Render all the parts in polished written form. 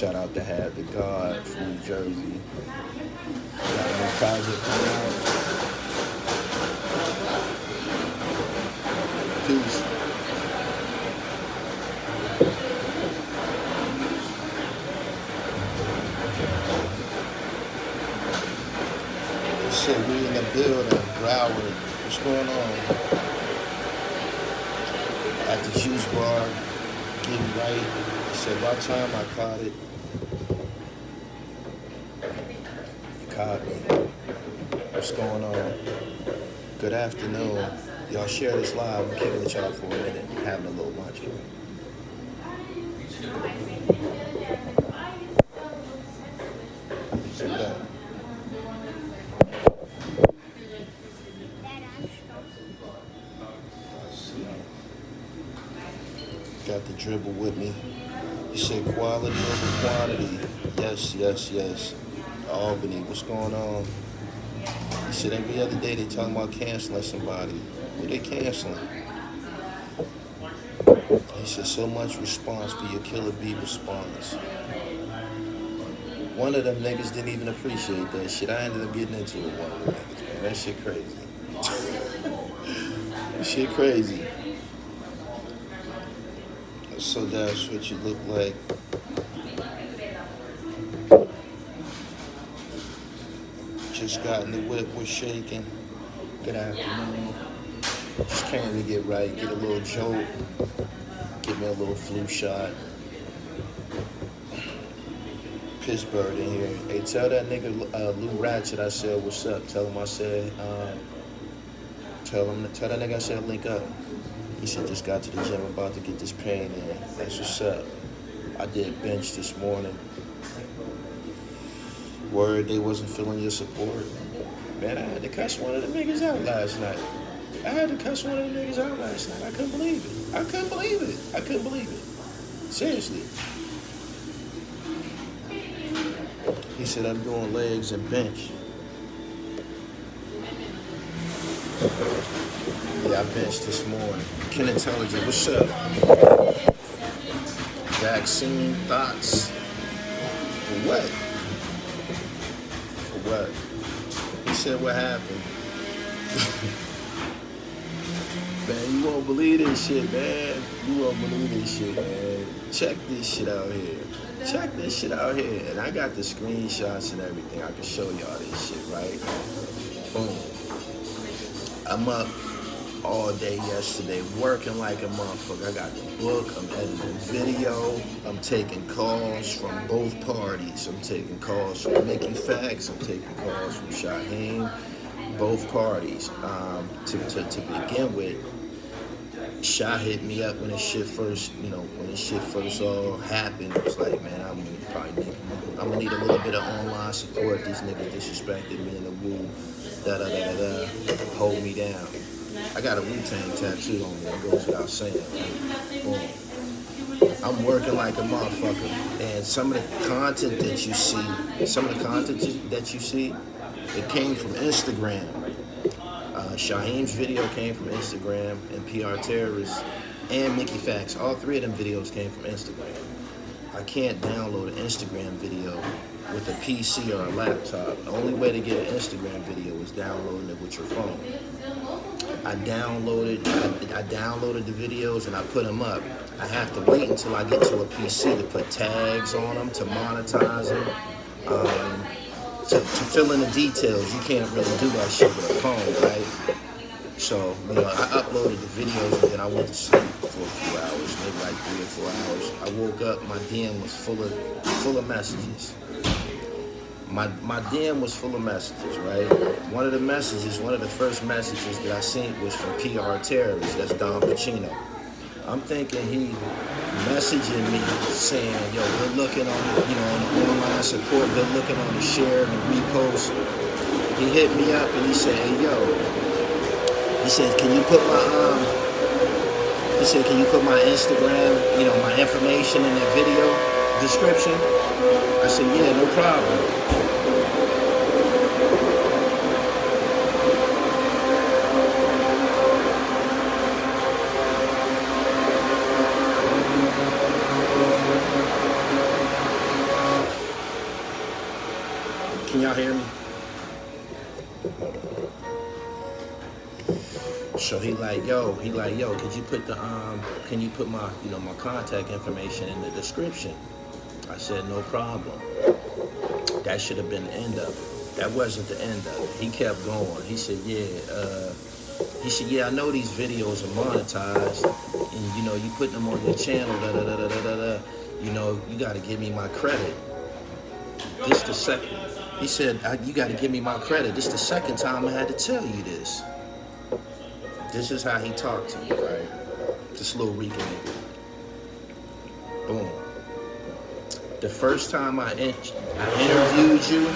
Shout out to Have the God from New Jersey. Got a new project coming out. Peace. They said we in the building, Broward. What's going on? At the juice bar, getting right. They said by the time I caught it, you caught me. What's going on? Good afternoon. Y'all share this live. I'm kicking it y'all for a minute, having a little lunch. So that. Got the dribble with me. You said quality over quantity. Yes, yes, yes. Albany, what's going on? He said every other day they talking about canceling somebody. Who they canceling? He said so much response for your Killer Bee response. One of them niggas didn't even appreciate that shit. I ended up getting into it with one of them niggas, man. That shit crazy. That shit crazy. So that's what you look like. Just got in the whip, was shaking. Good afternoon. Just came to get right, get a little jolt, get me a little flu shot. Pittsburgh in here. Hey, tell that nigga Lou Ratchet I said what's up. Tell him I said, tell that nigga I said link up. He said just got to the gym, about to get this pain in. That's what's up. I did bench this morning. Word they wasn't feeling your support. Man, I had to cuss one of the niggas out last night. I couldn't believe it. Seriously. He said, I'm doing legs and bench. Yeah, I benched this morning. Ken Intelligent, what's up? Vaccine thoughts? For what? He said, what happened? Man, you won't believe this shit, man. Check this shit out here. And I got the screenshots and everything. I can show y'all this shit, right? Boom. I'm up all day yesterday, working like a motherfucker. I got the book, I'm editing video, I'm taking calls from both parties. I'm taking calls from Mickey Fax, I'm taking calls from Shaheem, both parties. To begin with, Sha hit me up when this shit first all happened. It was like, man, I'm gonna need a little bit of online support. These niggas disrespected me in the woo, hold me down. I got a Wu-Tang tattoo on me, that goes without saying. Boom. I'm working like a motherfucker. And some of the content that you see, it came from Instagram. Shaheem's video came from Instagram, and PR Terrorists and Mickey Fax. All three of them videos came from Instagram. I can't download an Instagram video with a PC or a laptop. The only way to get an Instagram video is downloading it with your phone. I downloaded the videos and I put them up. I have to wait until I get to a PC to put tags on them, to monetize them, to fill in the details. You can't really do that shit with a phone, right? So, I uploaded the videos and then I went to sleep for a few hours, maybe like 3 or 4 hours. I woke up, my DM was full of messages. My DM was full of messages, right? One of the first messages that I seen was from PR Terrorists, that's Don Pacino. I'm thinking he messaging me saying, yo, good looking on the online support, good looking on the share and the repost. He hit me up and he said, hey, yo, he said, can you put my Instagram, my information in the video description? I said, yeah, no problem. So he like, yo, could you put the can you put my, my contact information in the description? I said, no problem. That should have been the end of it. That wasn't the end of it. He kept going. He said, yeah, I know these videos are monetized, and you put them on your channel, you got to give me my credit. This the second. He said, you got to give me my credit. This the second time I had to tell you this. This is how he talked to me, right? This little Rican nigga. Boom. The first time I interviewed you,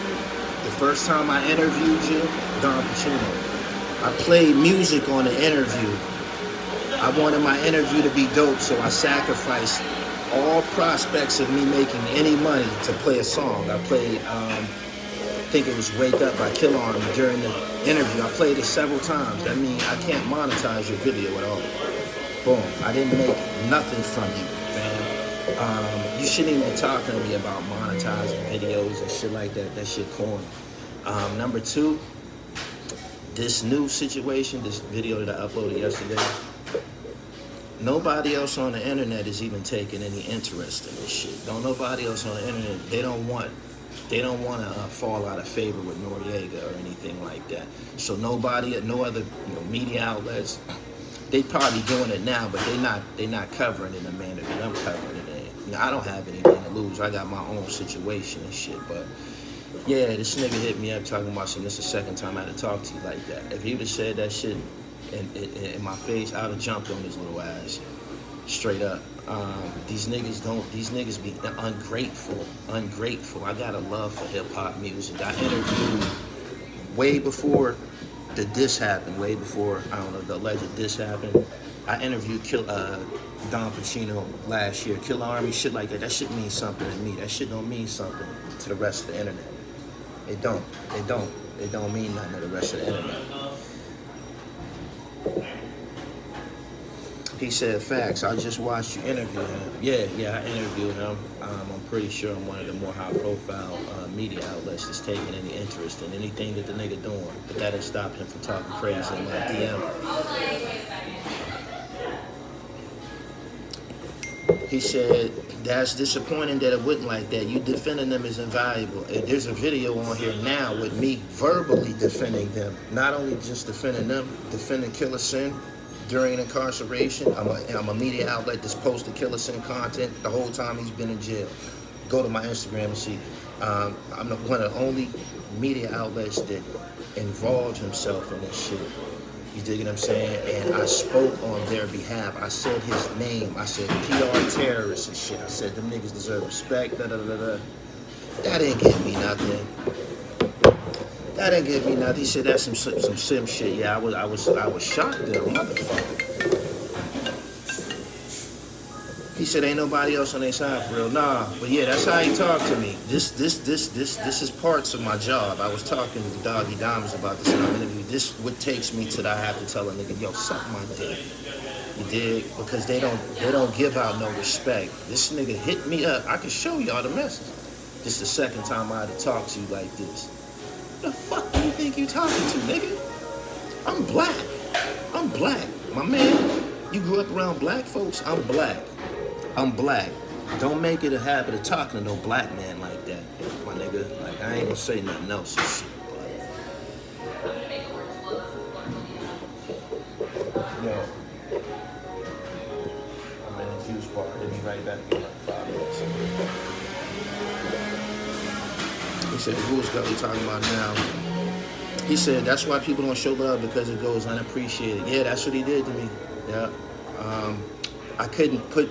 Don Pacino, I played music on the interview. I wanted my interview to be dope, so I sacrificed all prospects of me making any money to play a song. I played, I think it was Wake Up by Kill Army during the interview. I played it several times. That means I can't monetize your video at all. Boom. I didn't make nothing from you, man. You shouldn't even be talking to me about monetizing videos and shit like that. That shit corny. Number two, this new situation, this video that I uploaded yesterday, nobody else on the internet is even taking any interest in this shit. Nobody else on the internet, they don't want to fall out of favor with Noriega or anything like that. So no other media outlets, they probably doing it now, but they not covering it in the manner that I'm covering it in. I don't have anything to lose. I got my own situation and shit. But yeah, this nigga hit me up talking about this is the second time I had to talk to you like that. If he would have said that shit in my face, I'd have jumped on his little ass. Straight up. These niggas be ungrateful. I got a love for hip hop music. I interviewed way before the diss happened, way before, the alleged diss happened. I interviewed Don Pacino last year, Kill Army, shit like that. That shit means something to me. That shit don't mean something to the rest of the internet. It don't mean nothing to the rest of the internet. He said, facts, I just watched you interview him. Yeah, I interviewed him. I'm pretty sure I'm one of the more high-profile media outlets that's taking any interest in anything that the nigga doing. But that didn't stop him from talking crazy in my DM. He said, that's disappointing that it wasn't like that. You defending them is invaluable. And there's a video on here now with me verbally defending them. Not only just defending them, defending Killer Sin during incarceration. I'm a media outlet that's posted Killer Sin content the whole time he's been in jail. Go to my Instagram and see. I'm one of the only media outlets that involved himself in this shit. You dig what I'm saying? And I spoke on their behalf. I said his name. I said PR terrorists and shit. I said them niggas deserve respect. That didn't give me nothing. He said that's some sim shit. Yeah, I was shocked at him, motherfucker. He said ain't nobody else on their side for real. Nah, but yeah, that's how he talked to me. This is parts of my job. I was talking to Doggy Diamonds about this in our interview. This what takes me to that I have to tell a nigga, yo, suck my dick. You dig? Because they don't give out no respect. This nigga hit me up. I can show y'all the message. This is the second time I had to talk to you like this. What the fuck do you think you talking to, nigga? I'm black. My man, you grew up around black folks? I'm black. Don't make it a habit of talking to no black man like that, my nigga. Like, I ain't gonna say nothing else and shit. Yo. I'm in a juice bar. Hit me right back in like 5 minutes. He said, who's Gully talking about now? He said, that's why people don't show love, because it goes unappreciated. Yeah, that's what he did to me. Yeah. I couldn't put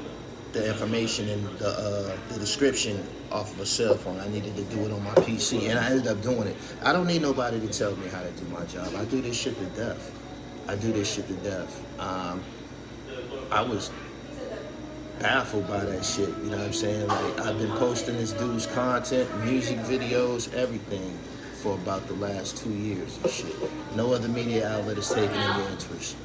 the information in the description off of a cell phone. I needed to do it on my PC, and I ended up doing it. I don't need nobody to tell me how to do my job. I do this shit to death. I was baffled by that shit, you know what I'm saying? Like, I've been posting this dude's content, music videos, everything for about the last 2 years and shit. No other media outlet is taking any interest.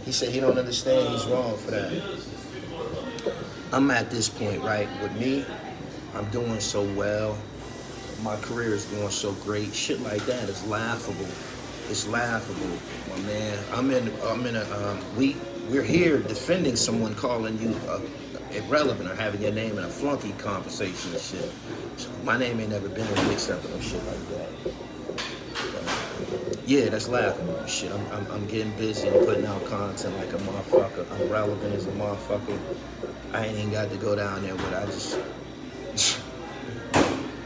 He said he don't understand he's wrong for that. I'm at this point, right? With me, I'm doing so well. My career is going so great. Shit like that is laughable It's laughable, my man. We're here defending someone calling you irrelevant or having your name in a flunky conversation and shit. So my name ain't never been in a mix-up or no shit like that. Yeah, that's laughable and shit. I'm getting busy and putting out content like a motherfucker. I'm relevant as a motherfucker. I ain't even got to go down there with it.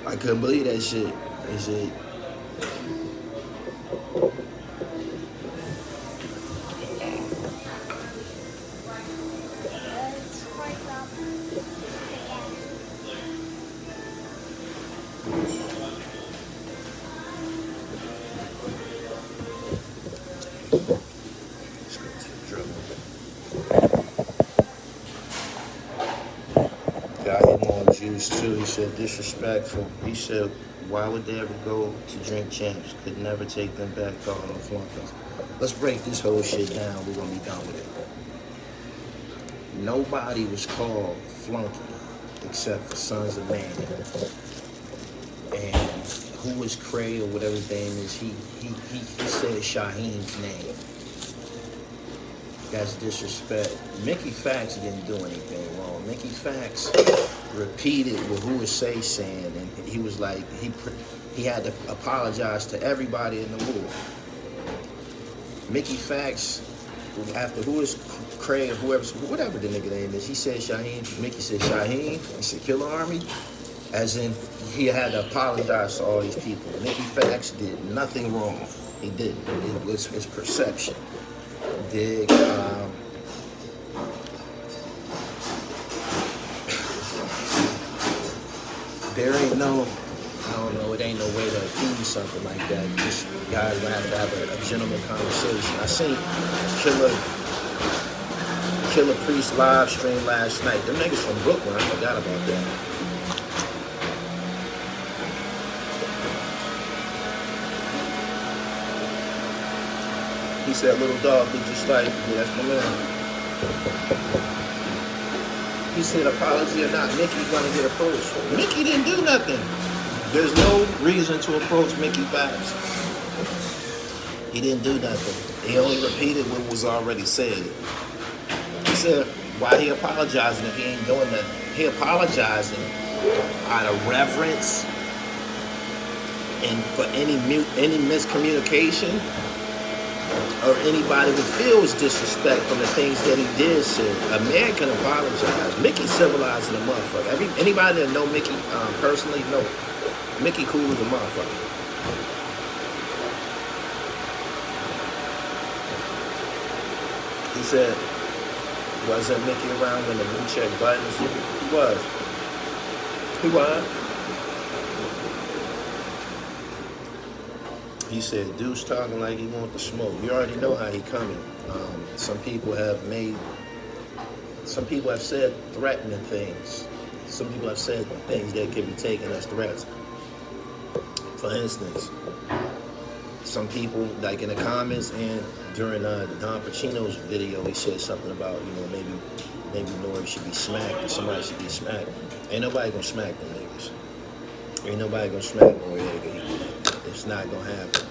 I couldn't believe that shit. That shit. Let's go to the drill. Got him on juice too. He said disrespectful. He said, why would they ever go to drink champs? Could never take them back, calling them flunkies. Let's break this whole shit down. We're gonna be done with it. Nobody was called flunky except for Sons of Man. And who was Cray or whatever his name is, he said Shaheem's name. That's disrespect. Mickey Fax didn't do anything wrong. Mickey Fax repeated what who was saying, and he was like, he had to apologize to everybody in the war. Mickey Fax, after who is Cray or whatever the nigga name is, he said Shaheem. Mickey said Shaheem. He said Killer Army, as in he had to apologize to all these people. Mickey Fax did nothing wrong. He didn't. It was his perception. Dig. There ain't no, I don't know, it ain't no way to accuse something like that. Just guys gonna have to have a gentleman conversation. I seen Killer Priest live stream last night. Them niggas from Brooklyn, I forgot about that. He said little dog look just like, yeah, that's my man. He said apology or not, Mickey's gonna get approached. Mickey didn't do nothing. There's no reason to approach Mickey Fax. He didn't do nothing. He only repeated what was already said. He said, why he apologizing if he ain't doing nothing? He apologizing out of reverence and for any miscommunication or anybody who feels disrespect from the things that he did say. A man can apologize. Mickey civilized in a motherfucker. Anybody that know Mickey personally, know Mickey cool as a motherfucker. He said, wasn't Mickey around when the blue check Buttons? He was. He was. He said, Deuce talking like he want the smoke. You already know how he coming. Some people have said threatening things. Some people have said things that can be taken as threats. For instance, some people, like in the comments and during Don Pacino's video, he said something about, maybe Nori should be smacked or somebody should be smacked. Ain't nobody gonna smack them niggas. Ain't nobody gonna smack Noriega. It's not gonna happen.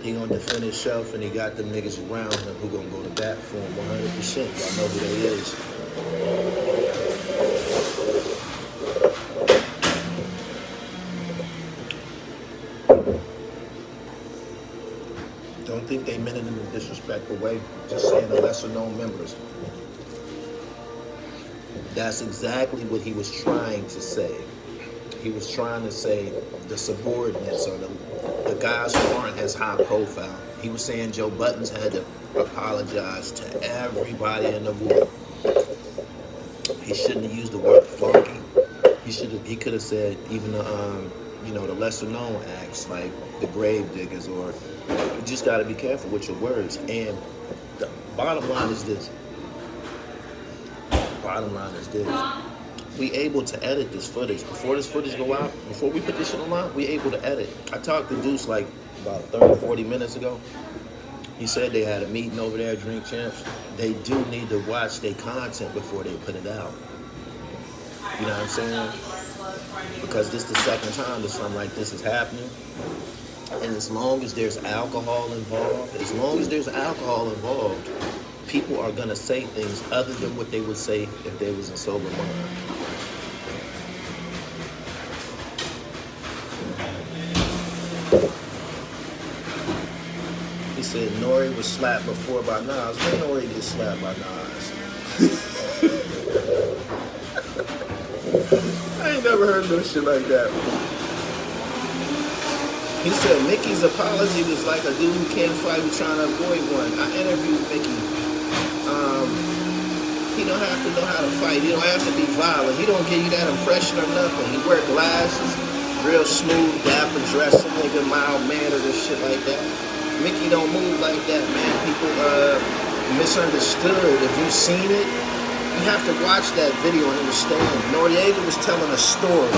He gonna defend himself, and he got them niggas around him who gonna go to bat for him 100%. Y'all know who they is. Don't think they meant it in a disrespectful way. Just saying the lesser known members. That's exactly what he was trying to say. He was trying to say the subordinates or the guys who aren't as high profile. He was saying Joe Budden had to apologize to everybody in the war. He shouldn't have used the word flunky. He could have said even the lesser known acts like the grave diggers, or you just got to be careful with your words. And the bottom line is this. We able to edit this footage. Before this footage go out, before we put this shit online, we able to edit. I talked to Deuce like about 30, 40 minutes ago. He said they had a meeting over there at Drink Champs. They do need to watch their content before they put it out. You know what I'm saying? Because this is the second time that something like this is happening. And as long as there's alcohol involved, people are gonna say things other than what they would say if they was in sober mind. He said Nori was slapped before by Nas. When Nori get slapped by Nas? I ain't never heard no shit like that. He said Mickey's apology was like a dude who can't fight who's trying to avoid one. I interviewed Mickey. He don't have to know how to fight. He don't have to be violent. He don't give you that impression or nothing. He wear glasses, real smooth, dapper dressing, nigga, mild mannered and shit like that. Mickey don't move like that, man. People misunderstood. If you've seen it, you have to watch that video and understand. Noriega was telling a story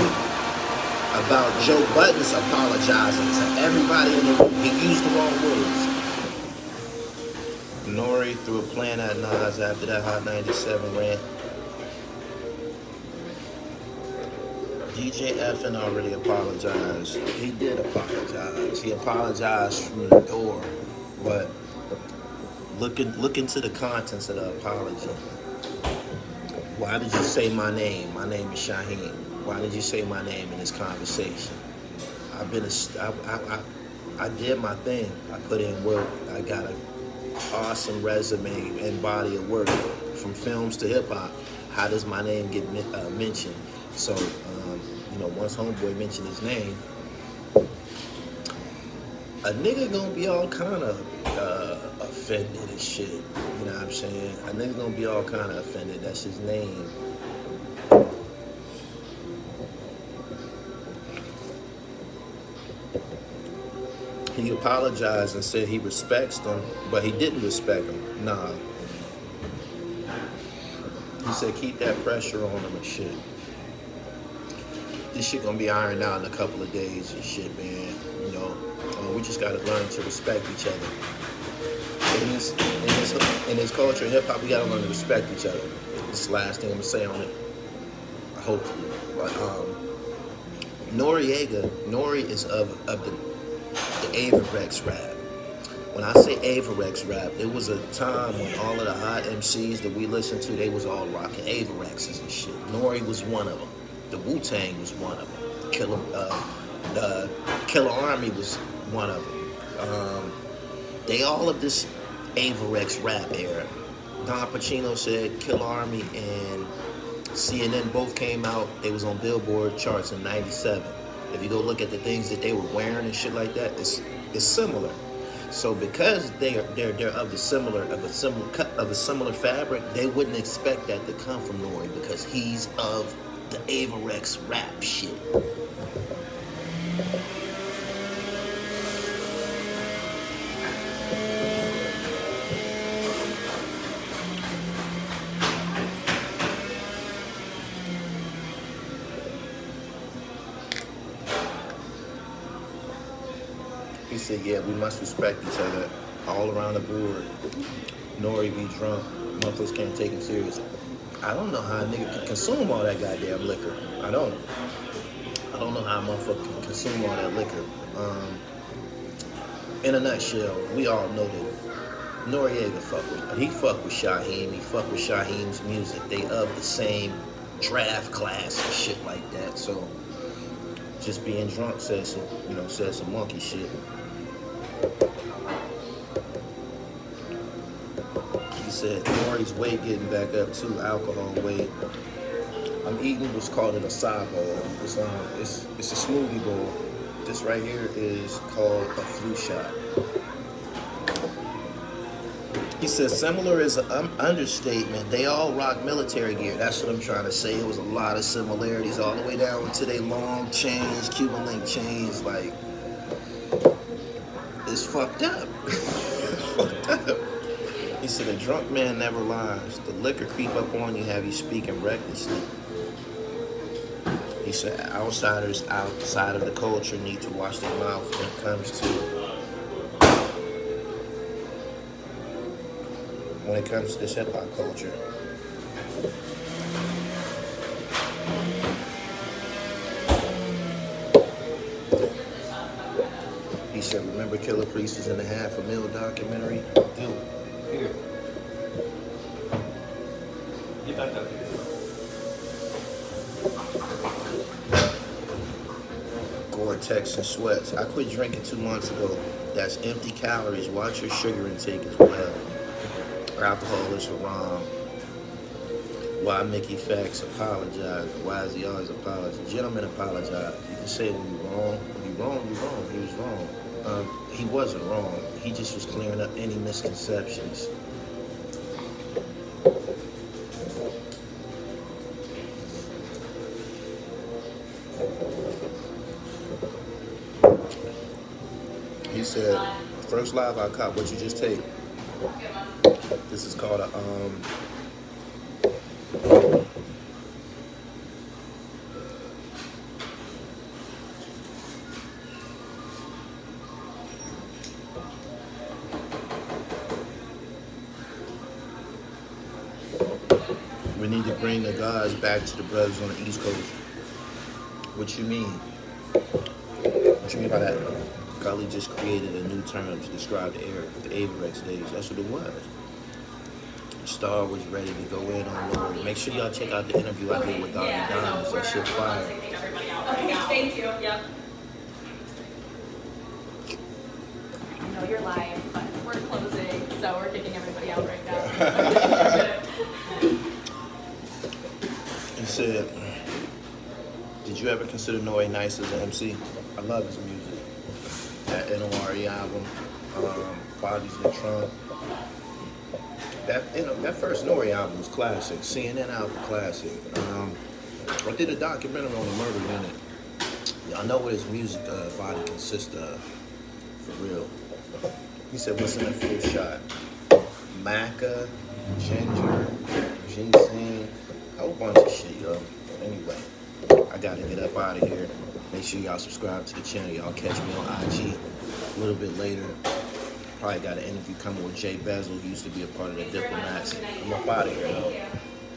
about Joe Budden's apologizing to everybody in the room. He used the wrong words. Nori threw a plan at Nas after that Hot 97 rant. DJ Effin already apologized. He did apologize. He apologized from the door. But look into the contents of the apology. Why did you say my name? My name is Shaheem. Why did you say my name in this conversation? I did my thing. I put in work. I got an awesome resume and body of work from films to hip hop. How does my name get mentioned? So, once Homeboy mentioned his name, a nigga gonna be all kind of offended and shit. You know what I'm saying? A nigga gonna be all kind of offended. That's his name. He apologized and said he respects them, but he didn't respect them. Nah. He said keep that pressure on them and shit. This shit gonna be ironed out in a couple of days and shit, man. We just gotta learn to respect each other. In this culture, hip hop, we gotta learn to respect each other. This is the last thing I'm gonna say on it. Hopefully, but Nori is of the Averex rap. When I say Averex rap, it was a time when all of the hot MCs that we listened to, they was all rocking Averexes and shit. Nori was one of them. The Wu-Tang was one of them. The Killer Army was one of them. They all of this Averex rap era. Don Pacino said Killer Army and CNN both came out. They was on Billboard charts in '97. If you go look at the things that they were wearing and shit like that, it's similar. So because they're of a similar fabric, they wouldn't expect that to come from Nori because he's of the Averex rap shit. He said, yeah, we must respect each other all around the board. Nori be drunk. Motherfuckers can't take him serious. I don't know how a nigga can consume all that goddamn liquor. I don't know how a motherfucker can consume all that liquor. In a nutshell, we all know that Noriega fuck with Shaheem. He fuck with Shaheem's music. They of the same draft class and shit like that. So just being drunk said some monkey shit. He said Nori's weight getting back up too, alcohol weight. I'm eating what's called an acai bowl. It's a smoothie bowl. This right here is called a THRU shot. He says similar is an understatement. They all rock military gear. That's what I'm trying to say. It was a lot of similarities all the way down to their long chains, Cuban link chains. Like, it's fucked up. Fucked up. He said a drunk man never lies. The liquor creep up on you, have you speaking recklessly. He said outsiders outside of the culture need to watch their mouth when it comes to this hip hop culture. He Remember Killer Priest in the Half a Meal documentary? Dude, here. Get back up here. Gore-Tex and sweats. I quit drinking 2 months ago. That's empty calories. Watch your sugar intake as well. Alcohol is haram. Why Mickey Fax apologize? Why is he always apologizing? Gentlemen apologize. You can say when you're wrong. When you're wrong, you're wrong. He was wrong. He wasn't wrong. He just was clearing up any misconceptions. He said, first live I caught, what you just take? This is called a, we need to bring the guys back to the brothers on the East Coast. What you mean? What you mean by that? Gully just created a new term to describe the era, the Averex days. That's what it was. Star was ready to go in on Lord. Make sure y'all check out the interview I did with Dr. Diamonds. That shit fire. Okay, thank you. Yep. I know you're live, but we're closing, so we're kicking everybody out right now. He said, did you ever consider Nori Nice as an MC? I love his music. That NORE album, Bodies in the Trunk. That first Nori album was classic. CNN album classic. I did a documentary on the murder unit. Y'all know what his music body consists of, for real. He said, what's in a full shot? Maca, ginger, ginseng, a whole bunch of shit, yo. Anyway, I gotta get up out of here. Make sure y'all subscribe to the channel. Y'all catch me on IG a little bit later. Probably got an interview coming with Jay Bezel, who used to be a part of the Diplomats. I'm up out of here, though.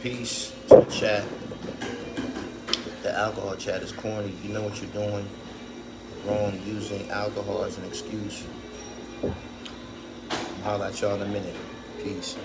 Peace to the chat. The alcohol chat is corny. You know what you're doing. Wrong using alcohol as an excuse. I'll holler at y'all in a minute. Peace.